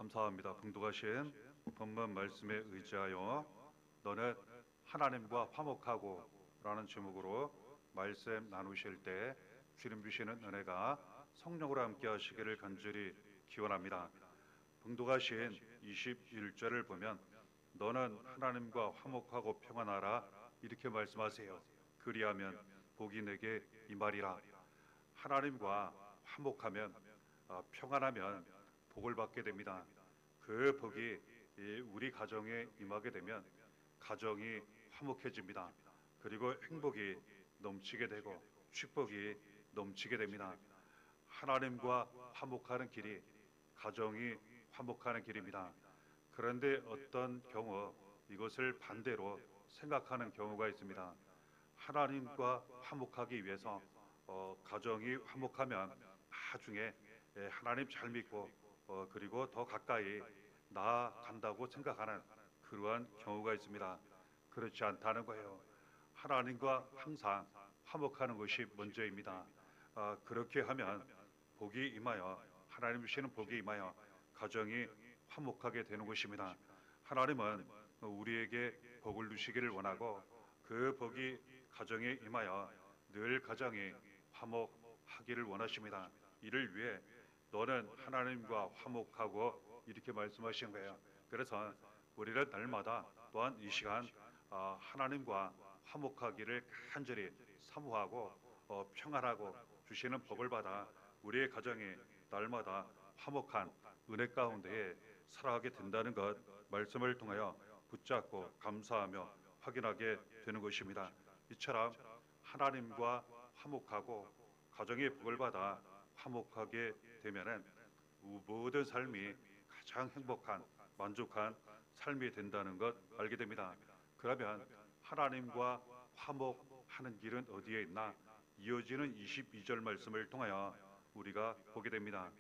감사합니다. 봉독하신 본문 말씀에 의지하여 너는 하나님과 화목하고 라는 제목으로 말씀 나누실 때 주님 주시는 은혜가 성령으로 함께 하시기를 간절히 기원합니다. 봉독하신 21절을 보면 너는 하나님과 화목하고 평안하라 이렇게 말씀하세요. 그리하면 복이 내게 임하리라. 하나님과 화목하면 평안하면 복을 받게 됩니다. 그 복이 우리 가정에 임하게 되면 가정이 화목해집니다. 그리고 행복이 넘치게 되고 축복이 넘치게 됩니다. 하나님과 화목하는 길이 가정이 화목하는 길입니다. 그런데 어떤 경우 이것을 반대로 생각하는 경우가 있습니다. 하나님과 화목하기 위해서 가정이 화목하면 나중에 하나님 잘 믿고 그리고 더 가까이 나아간다고 생각하는 그러한 경우가 있습니다. 그렇지 않다는 거예요. 하나님과 항상 화목하는 것이 먼저입니다. 그렇게 하면 복이 임하여 하나님 주시는 복이 임하여 가정이 화목하게 되는 것입니다. 하나님은 우리에게 복을 주시기를 원하고 그 복이 가정에 임하여 늘 가정이 화목하기를 원하십니다. 이를 위해 너는 하나님과 화목하고 이렇게 말씀하신 거예요. 그래서 우리는 날마다 또한 이 시간 하나님과 화목하기를 간절히 사모하고 평안하고 주시는 복을 받아 우리의 가정이 날마다 화목한 은혜 가운데에 살아가게 된다는 것 말씀을 통하여 붙잡고 감사하며 확인하게 되는 것입니다. 이처럼 하나님과 화목하고 가정의 복을 받아 화목하게 되면은 모든 삶이 가장 행복한 만족한 삶이 된다는 것 알게 됩니다. 그러면 하나님과 화목하는 길은 어디에 있나? 이어지는 22절 말씀을 통하여 우리가 보게 됩니다.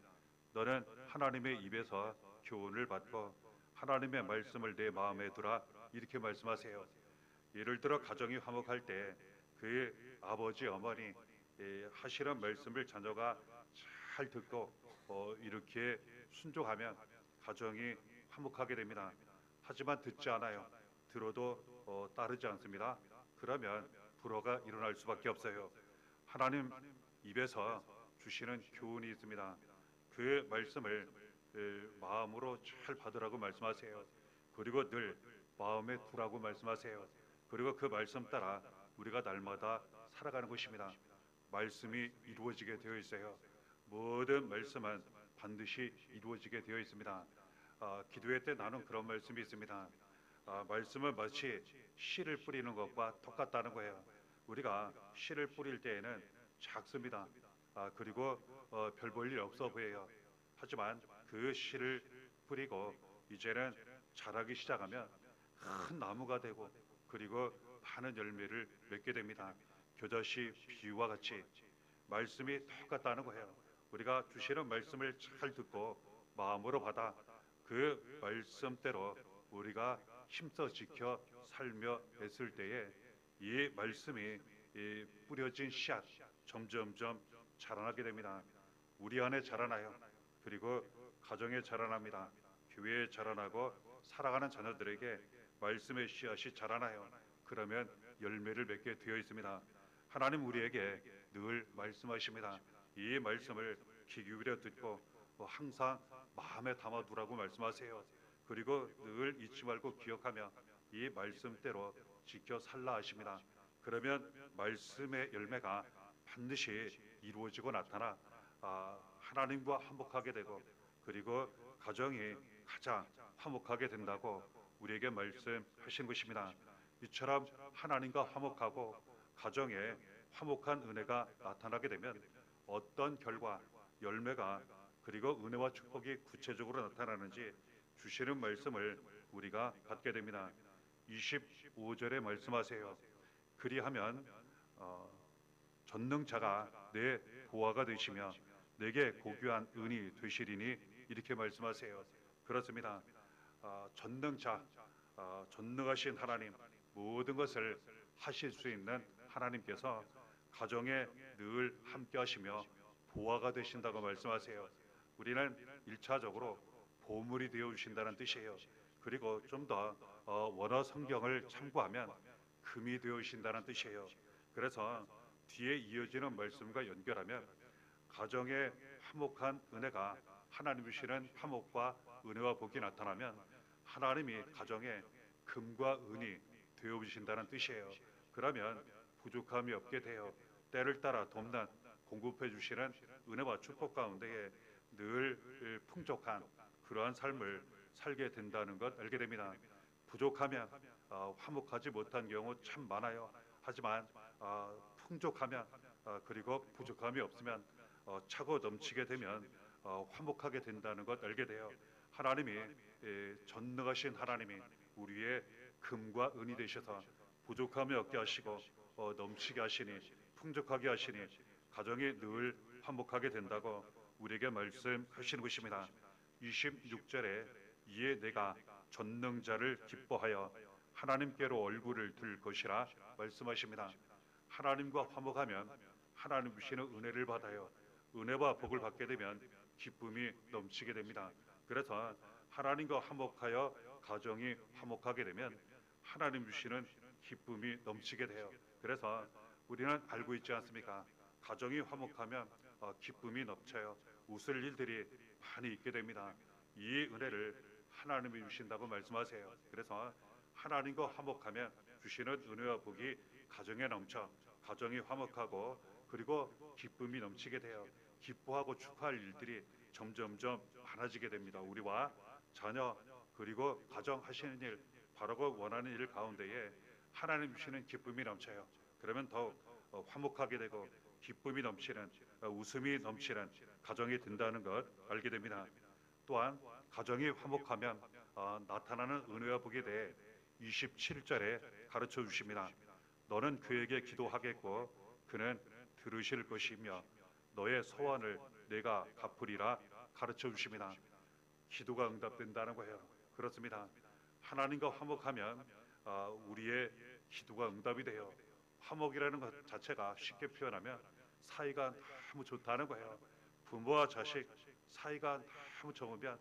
너는 하나님의 입에서 교훈을 받고 하나님의 말씀을 내 마음에 두라 이렇게 말씀하세요. 예를 들어 가정이 화목할 때 그 아버지 어머니 하시는 말씀을 자녀가 잘 듣고 이렇게 순종하면 가정이 화목하게 됩니다. 하지만 듣지 않아요. 들어도 따르지 않습니다. 그러면 불화가 일어날 수밖에 없어요. 하나님 입에서 주시는 교훈이 있습니다. 그 말씀을 마음으로 잘 받으라고 말씀하세요. 그리고 늘 마음에 두라고 말씀하세요. 그리고 그 말씀 따라 우리가 날마다 살아가는 것입니다. 말씀이 이루어지게 되어 있어요. 모든 말씀은 반드시 이루어지게 되어 있습니다. 기도회 때 나눈 그런 말씀이 있습니다. 말씀은 마치 씨를 뿌리는 것과 똑같다는 거예요. 우리가 씨를 뿌릴 때에는 작습니다. 그리고 별 볼 일 없어 보여요. 하지만 그 씨를 뿌리고 이제는 자라기 시작하면 큰 나무가 되고 그리고 많은 열매를 맺게 됩니다. 교자씨 비유와 같이 말씀이 똑같다는 거예요. 우리가 주시는 말씀을 잘 듣고 마음으로 받아 그 말씀대로 우리가 힘써 지켜 살며 했을 때에 이 말씀이 뿌려진 씨앗 점점점 자라나게 됩니다. 우리 안에 자라나요. 그리고 가정에 자라납니다. 교회에 자라나고 살아가는 자녀들에게 말씀의 씨앗이 자라나요. 그러면 열매를 맺게 되어 있습니다. 하나님 우리에게 늘 말씀하십니다. 이 말씀을 귀 기울여 듣고 항상 마음에 담아두라고 말씀하세요. 그리고 늘 잊지 말고 기억하며 이 말씀대로 지켜 살라 하십니다. 그러면 말씀의 열매가 반드시 이루어지고 나타나 하나님과 화목하게 되고 그리고 가정이 가장 화목하게 된다고 우리에게 말씀하신 것입니다. 이처럼 하나님과 화목하고 가정에 화목한 은혜가 나타나게 되면 어떤 결과, 열매가 그리고 은혜와 축복이 구체적으로 나타나는지 주시는 말씀을 우리가 받게 됩니다. 25절에 말씀하세요. 그리하면 전능자가 내 보화가 되시며 내게 고귀한 은이 되시리니 이렇게 말씀하세요. 그렇습니다. 전능자, 전능하신 하나님, 모든 것을 하실 수 있는 하나님께서 가정에 늘 함께 하시며 보화가 되신다고 말씀하세요. 우리는 1차적으로 보물이 되어 주신다는 뜻이에요. 그리고 좀 더 원어 성경을 참고하면 금이 되어 주신다는 뜻이에요. 그래서 뒤에 이어지는 말씀과 연결하면 가정에 화목한 은혜가 하나님 주시는 화목과 은혜와 복이 나타나면 하나님이 가정에 금과 은이 되어 주신다는 뜻이에요. 그러면 부족함이 없게 되어 때를 따라 돕는 공급해 주시는 은혜와 축복 가운데에 늘 풍족한 그러한 삶을 살게 된다는 것 알게 됩니다. 부족하면 화목하지 못한 경우 참 많아요. 하지만 풍족하면 그리고 부족함이 없으면 차고 넘치게 되면 화목하게 된다는 것 알게 돼요. 하나님이 전능하신 하나님이 우리의 금과 은이 되셔서 부족함이 없게 하시고 넘치게 하시니 풍족하게 하시니 가정이 늘 화목하게 된다고 우리에게 말씀하시는 것입니다. 26절에 이에 내가 전능자를 기뻐하여 하나님께로 얼굴을 들 것이라 말씀하십니다. 하나님과 화목하면 하나님 주시는 은혜를 받아요. 은혜와 복을 받게 되면 기쁨이 넘치게 됩니다. 그래서 하나님과 화목하여 가정이 화목하게 되면 하나님 주시는 기쁨이 넘치게 돼요. 그래서 우리는 알고 있지 않습니까? 가정이 화목하면 기쁨이 넘쳐요. 웃을 일들이 많이 있게 됩니다. 이 은혜를 하나님이 주신다고 말씀하세요. 그래서 하나님과 화목하면 주시는 은혜와 복이 가정에 넘쳐 가정이 화목하고 그리고 기쁨이 넘치게 돼요. 기뻐하고 축하할 일들이 점점점 많아지게 됩니다. 우리와 자녀 그리고 가정 하시는 일 바라고 원하는 일 가운데에 하나님 주시는 기쁨이 넘쳐요. 그러면 더욱 화목하게 되고 기쁨이 넘치는 웃음이 넘치는 가정이 된다는 것 알게 됩니다. 또한 가정이 화목하면 나타나는 은혜와 복에 대해 27절에 가르쳐 주십니다. 너는 그에게 기도하겠고 그는 들으실 것이며 너의 소원을 내가 갚으리라 가르쳐 주십니다. 기도가 응답된다는 거예요. 그렇습니다. 하나님과 화목하면 우리의 기도가 응답이 돼요. 화목이라는 것 자체가 쉽게 표현하면 사이가 너무 좋다는 거예요. 부모와 자식 사이가 너무 좋으면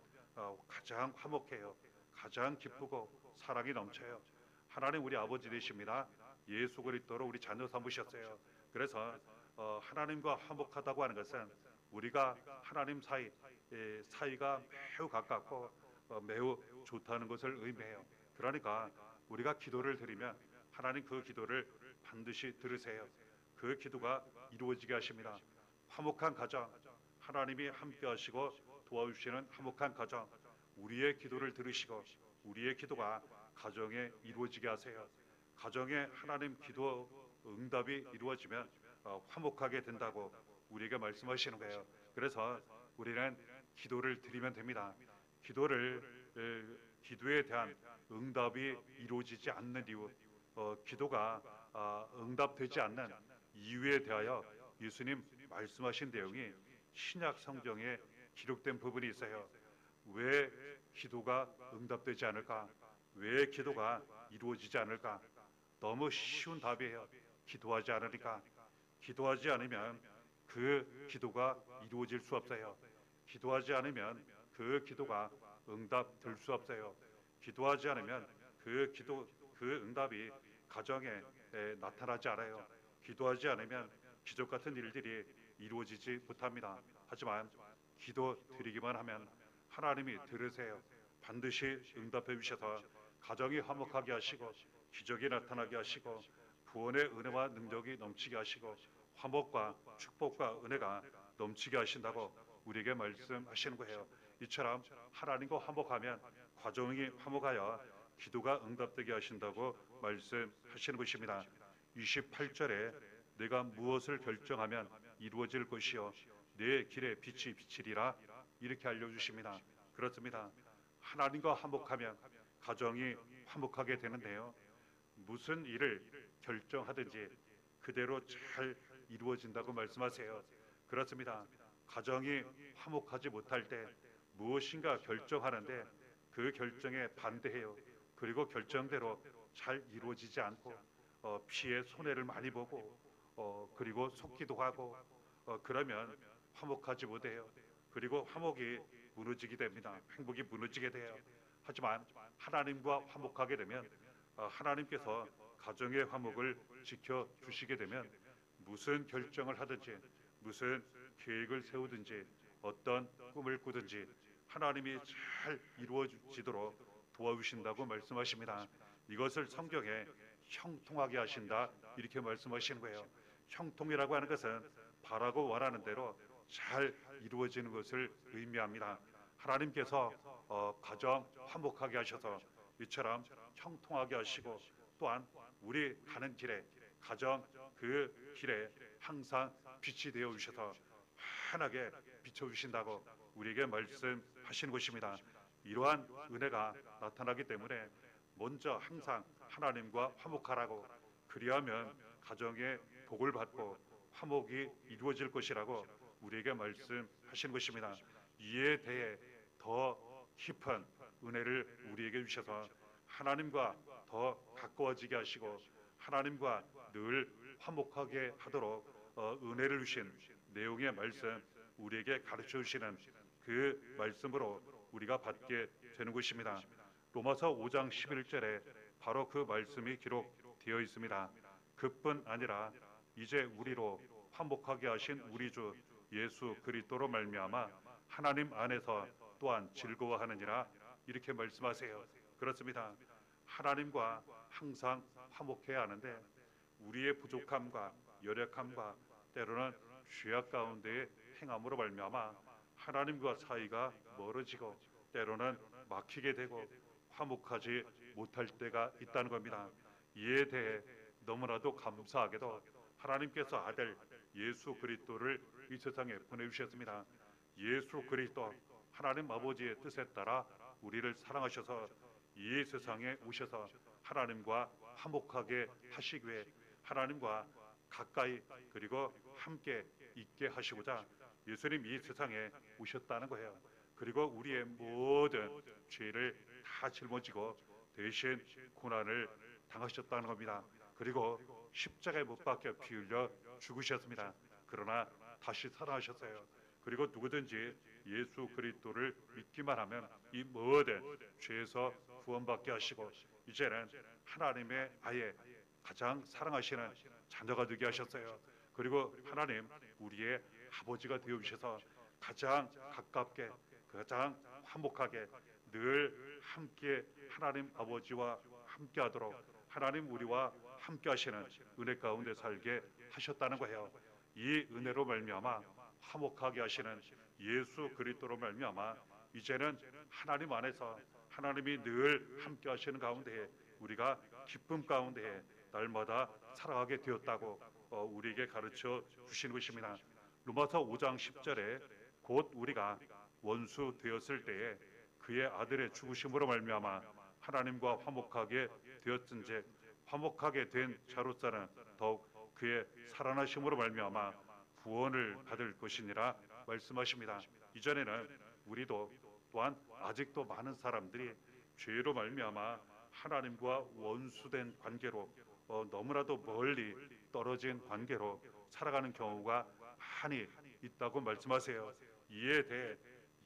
가장 화목해요. 가장 기쁘고 사랑이 넘쳐요. 하나님 우리 아버지 되십니다. 예수 그리스도로 우리 자녀 삼으셨어요. 그래서 하나님과 화목하다고 하는 것은 우리가 하나님 사이가 매우 가깝고 매우 좋다는 것을 의미해요. 그러니까 우리가 기도를 드리면 하나님 그 기도를 반드시 들으세요. 그 기도가 이루어지게 하십니다. 화목한 가정, 하나님이 함께 하시고 도와주시는 화목한 가정, 우리의 기도를 들으시고 우리의 기도가 가정에 이루어지게 하세요. 가정에 하나님 기도 응답이 이루어지면 화목하게 된다고 우리에게 말씀하시는 거예요. 그래서 우리는 기도를 드리면 됩니다. 기도에 대한 응답이 이루어지지 않는 이유, 기도가 응답되지 않는 이유에 대하여 예수님 말씀하신 내용이 신약 성경에 기록된 부분이 있어요. 왜 기도가 응답되지 않을까? 왜 기도가 이루어지지 않을까? 너무 쉬운 답이에요. 기도하지 않으니까. 기도하지 않으면 그 기도가 이루어질 수 없어요. 기도하지 않으면 그 기도가 응답될 수 없어요. 기도하지 않으면 그 응답이 가정에 나타나지 않아요. 기도하지 않으면 기적 같은 일들이 이루어지지 못합니다. 하지만 기도 드리기만 하면 하나님이 들으세요. 반드시 응답해 주셔서 가정이 화목하게 하시고 기적이 나타나게 하시고 구원의 은혜와 능력이 넘치게 하시고 화목과 축복과 은혜가 넘치게 하신다고 우리에게 말씀하시는 거예요. 이처럼 하나님과 화목하면 가정이 화목하여 기도가 응답되게 하신다고 말씀하시는 것입니다. 28절에 내가 무엇을 결정하면 이루어질 것이요 내 길에 빛이 비치리라 이렇게 알려주십니다. 그렇습니다. 하나님과 화목하면 가정이 화목하게 되는데요. 무슨 일을 결정하든지 그대로 잘 이루어진다고 말씀하세요. 그렇습니다. 가정이 화목하지 못할 때 무엇인가 결정하는데 그 결정에 반대해요. 그리고 결정대로 잘 이루어지지 않고 피해 손해를 많이 보고 그리고 속기도 하고 그러면 화목하지 못해요. 그리고 화목이 무너지게 됩니다. 행복이 무너지게 돼요. 하지만 하나님과 화목하게 되면 하나님께서 가정의 화목을 지켜 주시게 되면 무슨 결정을 하든지 무슨 계획을 세우든지 어떤 꿈을 꾸든지 하나님이 잘 이루어지도록 도와주신다고 말씀하십니다. 이것을 성경에 형통하게 하신다 이렇게 말씀하시는 거예요. 형통이라고 하는 것은 바라고 원하는 대로 잘 이루어지는 것을 의미합니다. 하나님께서 가정 화목하게 하셔서 이처럼 형통하게 하시고 또한 우리 가는 길에 가정 그 길에 항상 빛이 되어 주셔서 환하게 비춰주신다고 우리에게 말씀하시는 것입니다. 이러한 은혜가 나타나기 때문에 먼저 항상 하나님과 화목하라고, 그리하면 가정의 복을 받고 화목이 이루어질 것이라고 우리에게 말씀하시는 것입니다. 이에 대해 더 깊은 은혜를 우리에게 주셔서 하나님과 더 가까워지게 하시고 하나님과 늘 화목하게 하도록 은혜를 주신 내용의 말씀 우리에게 가르쳐 주시는 그 말씀으로 우리가 받게 되는 것입니다. 로마서 5장 11절에 바로 그 말씀이 기록되어 있습니다. 그뿐 아니라 이제 우리로 화목하게 하신 우리 주 예수 그리스도로 말미암아 하나님 안에서 또한 즐거워하느니라 이렇게 말씀하세요. 그렇습니다. 하나님과 항상 화목해야 하는데 우리의 부족함과 연약함과 때로는 죄악 가운데에 행함으로 말미암아 하나님과 사이가 멀어지고 때로는 막히게 되고 화목하지 못할 때가 있다는 겁니다. 이에 대해 너무나도 감사하게도 하나님께서 아들 예수 그리스도를 이 세상에 보내주셨습니다. 예수 그리스도 하나님 아버지의 뜻에 따라 우리를 사랑하셔서 이 세상에 오셔서 하나님과 화목하게 하시기 위해 하나님과 가까이 그리고 함께 있게 하시고자 예수님 이 세상에 오셨다는 거예요. 그리고 우리의 모든 죄를 다 짊어지고 대신 고난을 당하셨다는 겁니다. 그리고 십자가에 못 박혀 피 흘려 죽으셨습니다. 그러나 다시 살아나셨어요. 그리고 누구든지 예수 그리스도를 믿기만 하면 이 모든 죄에서 구원받게 하시고 이제는 하나님의 아예 가장 사랑하시는 자녀가 되게 하셨어요. 그리고 하나님 우리의 아버지가 되어주셔서 가장 가깝게 가장 화목하게 늘 함께 하나님 아버지와 함께 하도록 하나님 우리와 함께 하시는 은혜 가운데 살게 하셨다는 거예요. 이 은혜로 말미암아 화목하게 하시는 예수 그리스도로 말미암아 이제는 하나님 안에서 하나님이 늘 함께 하시는 가운데에 우리가 기쁨 가운데에 날마다 살아가게 되었다고 우리에게 가르쳐 주시는 것입니다. 로마서 5장 10절에 곧 우리가 원수 되었을 때에 그의 아들의 죽으심으로 말미암아 하나님과 화목하게 되었은즉 화목하게 된 자로서는 더욱 그의 살아나심으로 말미암아 구원을 받을 것이니라 말씀하십니다. 이전에는 우리도 또한 아직도 많은 사람들이 죄로 말미암아 하나님과 원수된 관계로 너무나도 멀리 떨어진 관계로 살아가는 경우가 많이 있다고 말씀하세요. 이에 대해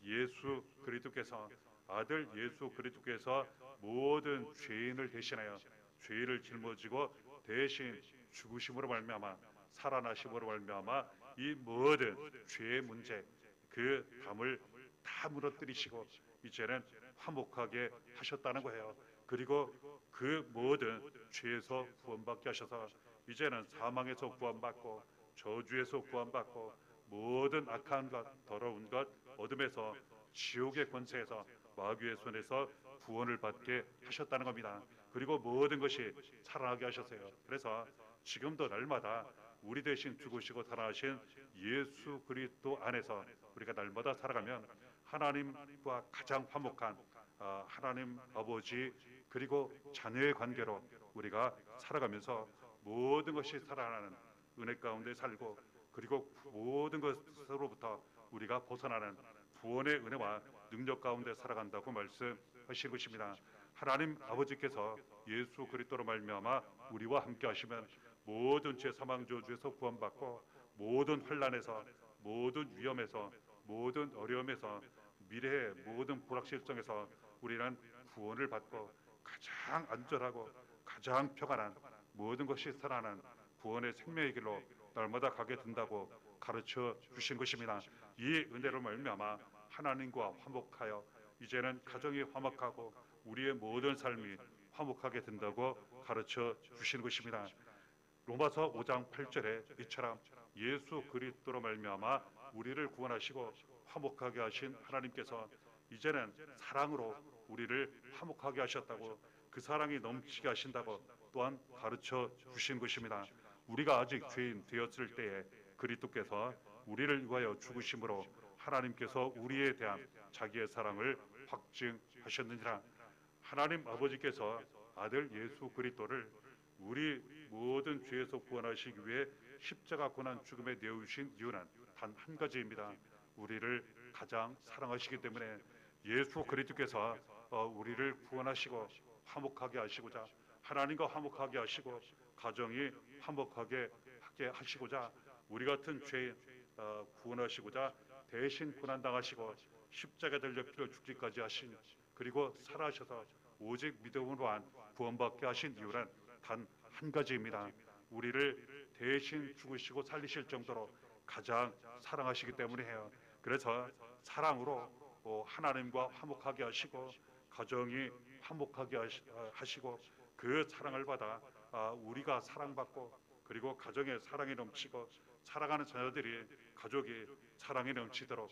예수 그리스도께서 아들 예수 그리스도께서 모든 죄인을 대신하여 죄를 짊어지고 대신 죽으심으로 말미암아 살아나심으로 말미암아 이 모든 죄의 문제 그 담을 다 무너뜨리시고 이제는 화목하게 하셨다는 거예요. 그리고 그 모든 죄에서 구원받게 하셔서 이제는 사망에서 구원받고 저주에서 구원받고 모든 악한 것 더러운 것 어둠에서 지옥의 권세에서 마귀의 손에서 구원을 받게 하셨다는 겁니다. 그리고 모든 것이 살아나게 하셨어요. 그래서 지금도 날마다 우리 대신 죽으시고 살아나신 예수 그리스도 안에서 우리가 날마다 살아가면 하나님과 가장 화목한 하나님 아버지 그리고 자녀의 관계로 우리가 살아가면서 모든 것이 살아나는 은혜 가운데 살고 그리고 모든 것으로부터 우리가 벗어나는 구원의 은혜와 능력 가운데 살아간다고 말씀하신 것입니다. 하나님 아버지께서 예수 그리스도로 말미암아 우리와 함께 하시면 모든 죄 사망 저주에서 구원받고 모든 환난에서 모든 위험에서 모든 어려움에서 미래의 모든 불확실성에서 우리는 구원을 받고 가장 안전하고 가장 평안한 모든 것이 살아나는 구원의 생명의 길로 날마다 가게 된다고 가르쳐 주신 것입니다. 이 은혜로 말미암아 하나님과 화목하여 이제는 가정이 화목하고 우리의 모든 삶이 화목하게 된다고 가르쳐 주신 것입니다. 로마서 5장 8절에 이처럼 예수 그리스도로 말미암아 우리를 구원하시고 화목하게 하신 하나님께서 이제는 사랑으로 우리를 화목하게 하셨다고, 그 사랑이 넘치게 하신다고 또한 가르쳐 주신 것입니다. 우리가 아직 죄인 되었을 때에 그리스도께서 우리를 위하여 죽으심으로 하나님께서 우리에 대한 자기의 사랑을 확증하셨느니라. 하나님 아버지께서 아들 예수 그리스도를 우리 모든 죄에서 구원하시기 위해 십자가 고난 죽음에 내어주신 이유는 단 한 가지입니다. 우리를 가장 사랑하시기 때문에 예수 그리스도께서 우리를 구원하시고 화목하게 하시고자, 하나님과 화목하게 하시고 가정이 화목하게 하게 하시고자, 우리 같은 죄인 구원하시고자 대신 고난당하시고 십자가에 달려 피를 죽기까지 하신, 그리고 살아셔서 오직 믿음으로만 구원받게 하신 이유는 단 한 가지입니다. 우리를 대신 죽으시고 살리실 정도로 가장 사랑하시기 때문에 해요. 그래서 사랑으로 하나님과 화목하게 하시고 가정이 화목하게 하시고 그 사랑을 받아 우리가 사랑받고, 그리고 가정에 사랑이 넘치고 사랑하는 자녀들이 가족이 사랑이 넘치도록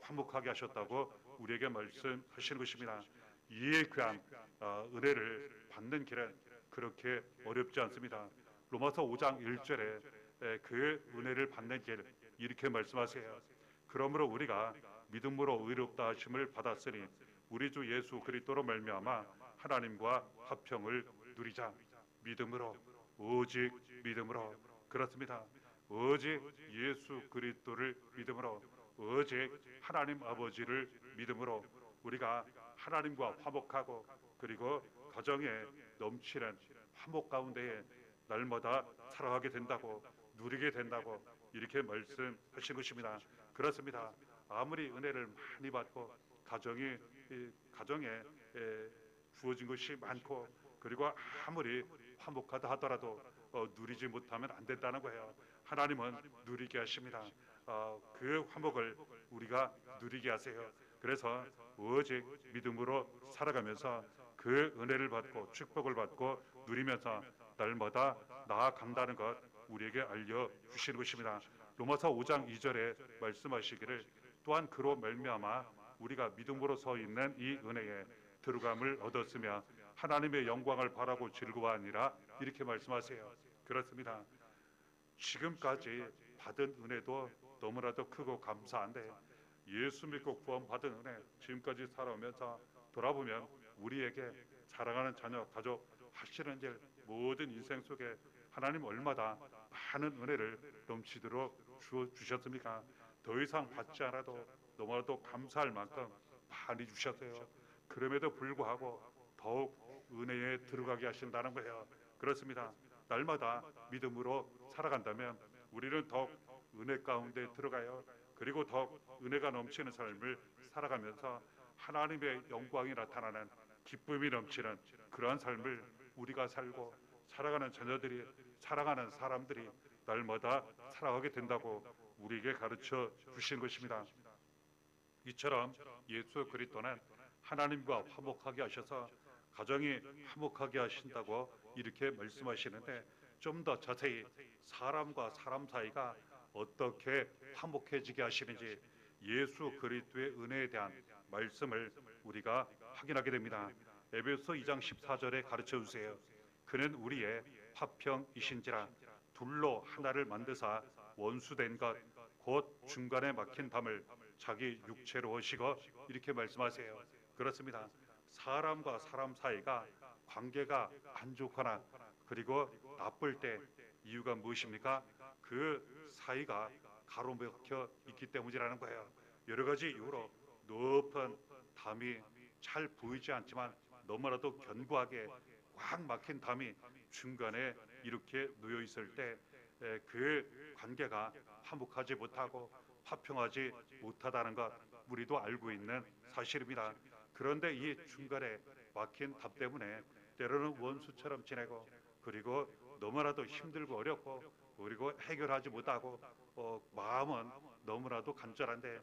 화목하게 하셨다고 우리에게 말씀하시는 것입니다. 이에 귀한 은혜를 받는 길은 그렇게 어렵지 않습니다. 로마서 5장 1절에 그 은혜를 받는 길 이렇게 말씀하세요. 그러므로 우리가 믿음으로 의롭다 하심을 받았으니 우리 주 예수 그리스도로 말미암아 하나님과 화평을 누리자. 믿음으로, 오직 믿음으로. 그렇습니다. 오직 예수 그리스도를 믿음으로, 오직 하나님 아버지를 믿음으로 우리가 하나님과 화목하고, 그리고 가정에 넘치는 화목 가운데에 날마다 살아가게 된다고, 누리게 된다고 이렇게 말씀하신 것입니다. 그렇습니다. 아무리 은혜를 많이 받고 가정에 주어진 것이 많고, 그리고 아무리 화목하다 하더라도 누리지 못하면 안 된다는 거예요. 하나님은 누리게 하십니다. 그 화목을 우리가 누리게 하세요. 그래서 오직 믿음으로 살아가면서 그 은혜를 받고 축복을 받고 누리면서 날마다 나아간다는 것 우리에게 알려주시는 것입니다. 로마서 5장 2절에 말씀하시기를 또한 그로 말미암아 우리가 믿음으로 서 있는 이 은혜에 들어감을 얻었으며 하나님의 영광을 바라고 즐거워하니라, 이렇게 말씀하세요. 그렇습니다. 지금까지 받은 은혜도 너무나도 크고 감사한데 예수 믿고 구원받은 은혜, 지금까지 살아오면서 돌아보면 우리에게 사랑하는 자녀, 가족 하시는 일, 모든 인생 속에 하나님 얼마나 많은 은혜를 넘치도록 주셨습니까? 더 이상 받지 않아도 너무나도 감사할 만큼 많이 주셨어요. 그럼에도 불구하고 더욱 은혜에 들어가게 하신다는 거예요. 그렇습니다. 날마다 믿음으로 살아간다면 우리는 더욱 은혜 가운데 들어가요. 그리고 더욱 은혜가 넘치는 삶을 살아가면서 하나님의 영광이 나타나는, 기쁨이 넘치는 그러한 삶을 우리가 살고 살아가는 자녀들이, 살아가는 사람들이 날마다 살아가게 된다고 우리에게 가르쳐 주신 것입니다. 이처럼 예수 그리스도는 하나님과 화목하게 하셔서 가정이 화목하게 하신다고 이렇게 말씀하시는데, 좀 더 자세히 사람과 사람 사이가 어떻게 화목해지게 하시는지 예수 그리스도의 은혜에 대한 말씀을 우리가 확인하게 됩니다. 에베소 2장 14절에 가르쳐 주세요. 그는 우리의 화평이신지라 둘로 하나를 만드사 원수된 것 곧 중간에 막힌 담을 자기 육체로 하시고, 이렇게 말씀하세요. 그렇습니다. 사람과 사람 사이가 관계가 안 좋거나 그리고 나쁠 때 이유가 무엇입니까? 그 사이가 가로막혀 있기 때문이라는 거예요. 여러 가지 이유로 높은 담이 잘 보이지 않지만 너무나도 견고하게 꽉 막힌 담이 중간에 이렇게 놓여 있을 때 그 관계가 화목하지 못하고 화평하지 못하다는 것 우리도 알고 있는 사실입니다. 그런데 이 중간에 막힌 답 때문에 때로는 원수처럼 지내고 그리고 너무나도 힘들고 어렵고 그리고 해결하지 못하고 마음은 너무나도 간절한데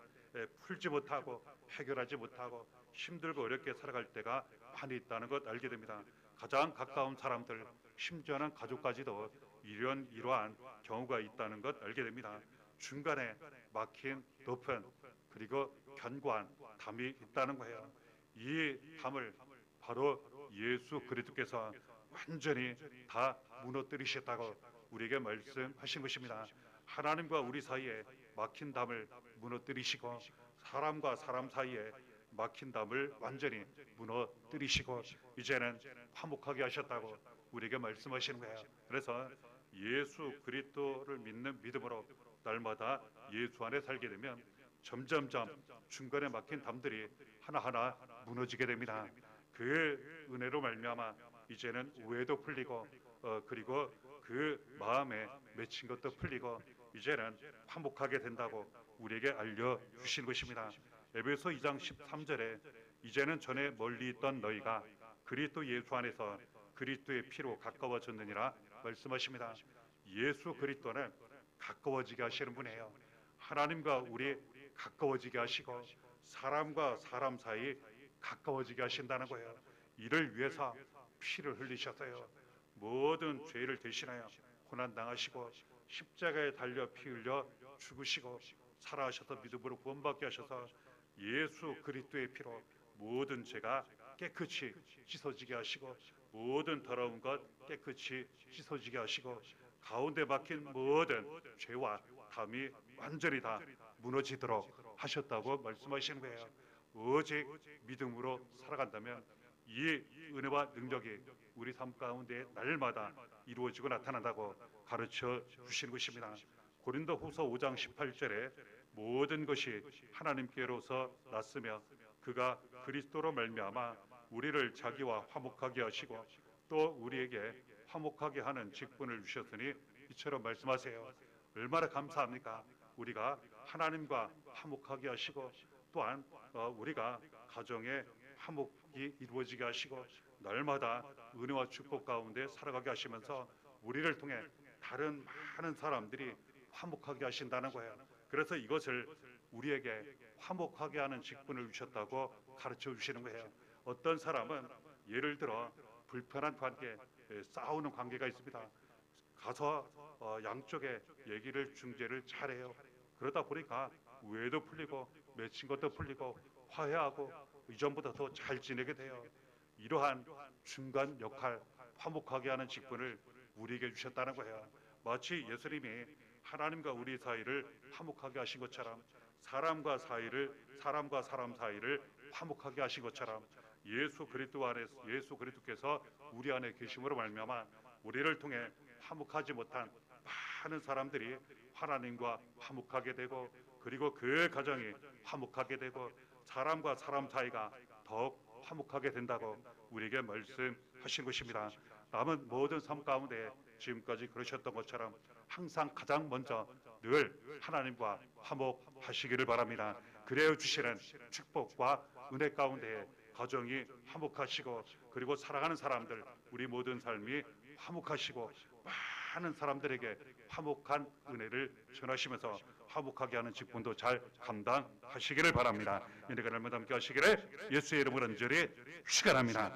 풀지 못하고 해결하지 못하고 힘들고 어렵게 살아갈 때가 많이 있다는 것 알게 됩니다. 가장 가까운 사람들 심지어는 가족까지도 이러한 경우가 있다는 것 알게 됩니다. 중간에 막힌 높은 그리고 견고한 담이 있다는 거예요. 이 담을 바로 예수 그리스도께서 완전히 다 무너뜨리셨다고 우리에게 말씀하신 것입니다. 하나님과 우리 사이에 막힌 담을 무너뜨리시고 사람과 사람 사이에 막힌 담을 완전히 무너뜨리시고 이제는 화목하게 하셨다고 우리에게 말씀하시는 거예요. 그래서 예수 그리스도를 믿는 믿음으로 날마다 예수 안에 살게 되면 점점점 중간에 막힌 담들이 하나하나 무너지게 됩니다. 그 은혜로 말미암아 이제는 오해도 풀리고 그리고 그 마음에 맺힌 것도 풀리고 이제는 화목하게 된다고 우리에게 알려주신 것입니다. 에베소 2장 13절에 이제는 전에 멀리 있던 너희가 그리스도 예수 안에서 그리스도의 피로 가까워졌느니라 말씀하십니다. 예수 그리스도는 가까워지게 하시는 분이에요. 하나님과 우리 가까워지게 하시고 사람과 사람 사이 가까워지게 하신다는 거예요. 이를 위해서 피를 흘리셨어요. 모든 죄를 대신하여 고난당하시고 십자가에 달려 피 흘려 죽으시고 살아하셔서 믿음으로 구원받게 하셔서 예수 그리스도의 피로 모든 죄가 깨끗이 씻어지게 하시고 모든 더러운 것 깨끗이 씻어지게 하시고 가운데 막힌 모든 죄와 담이 완전히 다 무너지도록 하셨다고 말씀하시는 거예요. 오직 믿음으로 살아간다면 이 은혜와 능력이 우리 삶 가운데 날마다 이루어지고 나타난다고 가르쳐 주시는 것입니다. 고린도후서 5장 18절에 모든 것이 하나님께로서 났으며 그가 그리스도로 말미암아 우리를 자기와 화목하게 하시고 또 우리에게 화목하게 하는 직분을 주셨으니 이처럼 말씀하세요. 얼마나 감사합니까? 우리가 하나님과 화목하게 하시고 또한 우리가 가정에 화목이 이루어지게 하시고 날마다 은혜와 축복 가운데 살아가게 하시면서 우리를 통해 다른 많은 사람들이 화목하게 하신다는 거예요. 그래서 이것을 우리에게 화목하게 하는 직분을 주셨다고 가르쳐 주시는 거예요. 어떤 사람은 예를 들어 불편한 관계, 싸우는 관계가 있습니다. 가서 양쪽의 얘기를 중재를 잘해요. 그러다 보니까 우애도 풀리고 맺힌 것도 풀리고 화해하고 이전보다 더 잘 지내게 돼요. 이러한 중간 역할, 화목하게 하는 직분을 우리에게 주셨다는 거예요. 마치 예수님이 하나님과 우리 사이를 화목하게 하신 것처럼 사람과 사람 사이를 화목하게 하신 것처럼 예수 그리스도 안에서 예수 그리스도께서 우리 안에 계심으로 말미암아 우리를 통해 화목하지 못한 많은 사람들이 하나님과 화목하게 되고 그리고 그 가정이 화목하게 되고 사람과 사람 사이가 더욱 화목하게 된다고 우리에게 말씀하신 것입니다. 남은 모든 삶 가운데 지금까지 그러셨던 것처럼 항상 가장 먼저 늘 하나님과 화목하시기를 바랍니다. 그래야 주시는 축복과 은혜 가운데 가정이 화목하시고 그리고 살아가는 사람들 우리 모든 삶이 화목하시고 많은 사람들에게 화목한 은혜를 전하시면서 화목하게 하는 직분도 잘 감당하시기를 바랍니다. 은혜가 날마다 함께 하시기를 예수의 이름으로 간절히 축원합니다.